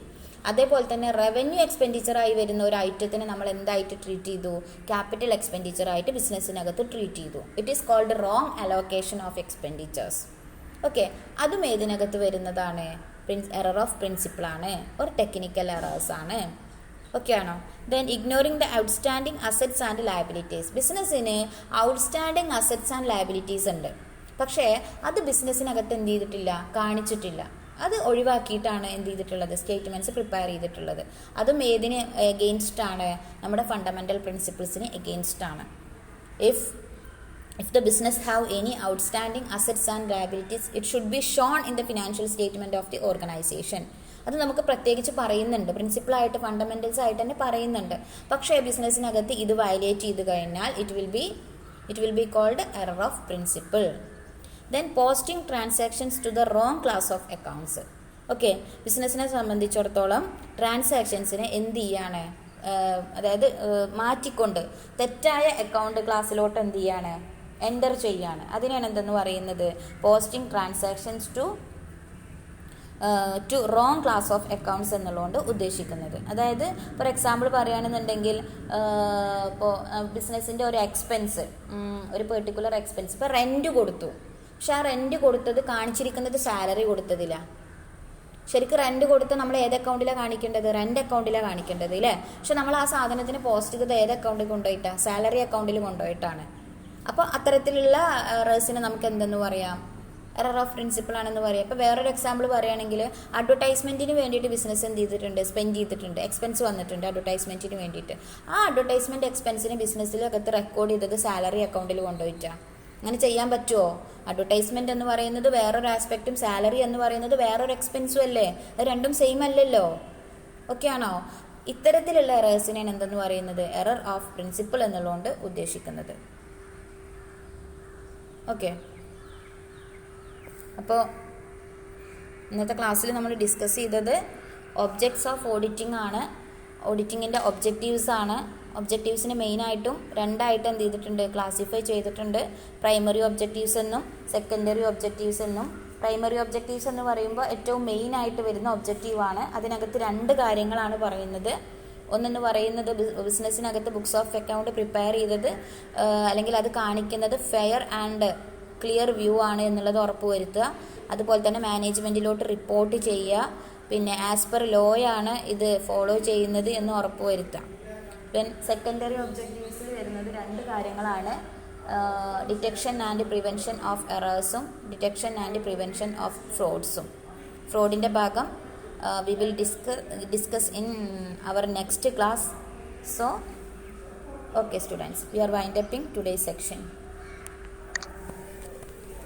അതേപോലെ തന്നെ റവന്യൂ എക്സ്പെൻഡിച്ചറായി വരുന്ന ഒരു ഐറ്റത്തിനെ നമ്മൾ എന്തായിട്ട് ട്രീറ്റ് ചെയ്തു? ക്യാപിറ്റൽ എക്സ്പെൻഡിച്ചറായിട്ട് ബിസിനസ്സിനകത്ത് ട്രീറ്റ് ചെയ്തു. It is called wrong allocation of expenditures. Okay, അതും ഏതിനകത്ത് വരുന്നതാണ്? എറർ ഓഫ് പ്രിൻസിപ്പിൾ ആണ്, ഒരു ടെക്നിക്കൽ എറേഴ്സ് ആണ്. ഓക്കെ ആണോ? Then ignoring the outstanding assets and liabilities. ബിസിനസ്സിന് ഔട്ട്സ്റ്റാൻഡിങ് അസറ്റ്സ് ആൻഡ് ലയബിലിറ്റീസ് ഉണ്ട്, പക്ഷേ അത് ബിസിനസ്സിനകത്ത് എന്ത് ചെയ്തിട്ടില്ല? കാണിച്ചിട്ടില്ല. അത് ഒഴിവാക്കിയിട്ടാണ് എന്ത് ചെയ്തിട്ടുള്ളത്? സ്റ്റേറ്റ്മെൻറ്റ്സ് പ്രിപ്പയർ ചെയ്തിട്ടുള്ളത്. അതും ഏതിന് എഗെയിൻസ്റ്റ് ആണ്? നമ്മുടെ ഫണ്ടമെൻ്റൽ പ്രിൻസിപ്പിൾസിന് എഗെയിൻസ്റ്റ് ആണ്. If the business have any outstanding assets and liabilities, it should be shown in the financial statement of the organization. അത് നമുക്ക് പ്രത്യേകിച്ച് പറയുന്നുണ്ട്, പ്രിൻസിപ്പിളായിട്ട് ഫണ്ടമെൻ്റൽസ് ആയിട്ട് തന്നെ പറയുന്നുണ്ട്. പക്ഷേ ബിസിനസ്സിനകത്ത് ഇത് വയലേറ്റ് ചെയ്ത് കഴിഞ്ഞാൽ it will B It will be called error of principle. Then posting transactions to the wrong class of accounts. Okay, ബിസിനസ്സിനെ സംബന്ധിച്ചിടത്തോളം ട്രാൻസാക്ഷൻസിനെ എന്ത് ചെയ്യാണ്, അതായത് മാറ്റിക്കൊണ്ട് തെറ്റായ അക്കൗണ്ട് ക്ലാസ്സിലോട്ട് എന്ത് ചെയ്യാണ്, എൻ്റർ ചെയ്യാണ്. അതിനാണ് എന്തെന്ന് പറയുന്നത്, posting transactions to wrong class of accounts എന്നുള്ളതുകൊണ്ട് ഉദ്ദേശിക്കുന്നത്. അതായത് ഫോർ എക്സാമ്പിൾ പറയുകയാണെന്നുണ്ടെങ്കിൽ ഇപ്പോൾ ബിസിനസ്സിൻ്റെ ഒരു എക്സ്പെൻസ്, ഒരു പെർട്ടിക്കുലർ എക്സ്പെൻസ്, ഇപ്പോൾ റെൻറ്റ് കൊടുത്തു. പക്ഷെ ആ റെൻറ്റ് കൊടുത്തത് കാണിച്ചിരിക്കുന്നത് സാലറി കൊടുത്തതില്ല. ശരിക്കും റെൻറ്റ് കൊടുത്ത് നമ്മൾ ഏത് അക്കൗണ്ടിലാണ് കാണിക്കേണ്ടത്, റെൻറ്റ് അക്കൗണ്ടിലാണ് കാണിക്കേണ്ടത് ഇല്ലേ. പക്ഷെ നമ്മൾ ആ സാധനത്തിന് പോസ്റ്റ് ചെയ്തത് ഏത് അക്കൗണ്ടിൽ കൊണ്ടുപോയിട്ടാണ്, സാലറി അക്കൗണ്ടിൽ കൊണ്ടുപോയിട്ടാണ്. അപ്പോൾ അത്തരത്തിലുള്ള എറേഴ്സിന് നമുക്ക് എന്തെന്ന് പറയാം, എറർ ഓഫ് പ്രിൻസിപ്പിൾ ആണെന്ന് പറയാം. ഇപ്പോൾ വേറൊരു എക്സാമ്പിൾ പറയുകയാണെങ്കിൽ അഡ്വർടൈസ്മെൻറ്റിന് വേണ്ടിയിട്ട് ബിസിനസ് എന്ത് ചെയ്തിട്ടുണ്ട്, സ്പെൻഡ് ചെയ്തിട്ടുണ്ട്, എക്സ്പെൻസ് വന്നിട്ടുണ്ട് അഡ്വർടൈസ്മെൻറ്റിന് വേണ്ടിയിട്ട്. ആ അഡ്വർടൈസ്മെൻറ്റ് എക്സ്പെൻസിന് ബിസിനസ്സിലകത്ത് റെക്കോർഡ് ചെയ്തത് സാലറി അക്കൗണ്ടിൽ കൊണ്ടുപോയിട്ടാണ്. അങ്ങനെ ചെയ്യാൻ പറ്റുമോ? അഡ്വർടൈസ്മെൻറ്റ് എന്ന് പറയുന്നത് വേറൊരു ആസ്പെക്റ്റും സാലറി എന്ന് പറയുന്നത് വേറൊരു എക്സ്പെൻസും അല്ലേ, അത് രണ്ടും സെയിം അല്ലല്ലോ. ഓക്കെ ആണോ? ഇത്തരത്തിലുള്ള എറേഴ്സിനെയാണ് എന്തെന്ന് പറയുന്നത്, എറർ ഓഫ് പ്രിൻസിപ്പിൾ എന്നുള്ളതുകൊണ്ട് ഉദ്ദേശിക്കുന്നത്. ഓക്കെ, അപ്പോൾ ഇന്നത്തെ ക്ലാസ്സിൽ നമ്മൾ ഡിസ്കസ് ചെയ്തത് ഒബ്ജക്ട്സ് ഓഫ് ഓഡിറ്റിംഗ് ആണ്, ഓഡിറ്റിങ്ങിൻ്റെ ഒബ്ജക്റ്റീവ്സ് ആണ്. ഒബ്ജക്റ്റീവ്സിന് മെയിനായിട്ടും രണ്ടായിട്ട് എന്ത് ചെയ്തിട്ടുണ്ട്, ക്ലാസിഫൈ ചെയ്തിട്ടുണ്ട്. പ്രൈമറി ഒബ്ജക്റ്റീവ്സ് എന്നും സെക്കൻഡറി ഒബ്ജക്റ്റീവ്സ് എന്നും. പ്രൈമറി ഒബ്ജക്റ്റീവ്സ് എന്ന് പറയുമ്പോൾ ഏറ്റവും മെയിനായിട്ട് വരുന്ന ഒബ്ജക്റ്റീവാണ്. അതിനകത്ത് രണ്ട് കാര്യങ്ങളാണ് പറയുന്നത്. ഒന്നെന്ന് പറയുന്നത് ബിസിനസ്സിനകത്ത് ബുക്സ് ഓഫ് അക്കൗണ്ട് പ്രിപ്പയർ ചെയ്തത് അല്ലെങ്കിൽ അത് കാണിക്കുന്നത് ഫെയർ ആൻഡ് ക്ലിയർ വ്യൂ ആണ് എന്നുള്ളത് ഉറപ്പുവരുത്തുക. അതുപോലെ തന്നെ മാനേജ്മെൻറ്റിലോട്ട് റിപ്പോർട്ട് ചെയ്യുക. പിന്നെ ആസ് പെർ ലോയാണ് ഇത് ഫോളോ ചെയ്യുന്നത് എന്ന് ഉറപ്പുവരുത്താം. ദെൻ സെക്കൻഡറി ഒബ്ജക്റ്റീവ്സിൽ വരുന്നത് രണ്ട് കാര്യങ്ങളാണ്, ഡിറ്റക്ഷൻ ആൻഡ് പ്രിവെൻഷൻ ഓഫ് എറേഴ്സും ഡിറ്റക്ഷൻ ആൻഡ് പ്രിവെൻഷൻ ഓഫ് ഫ്രോഡ്സും. ഫ്രോഡിൻ്റെ ഭാഗം we will discuss in our next class. So okay students, we are winding up today's section.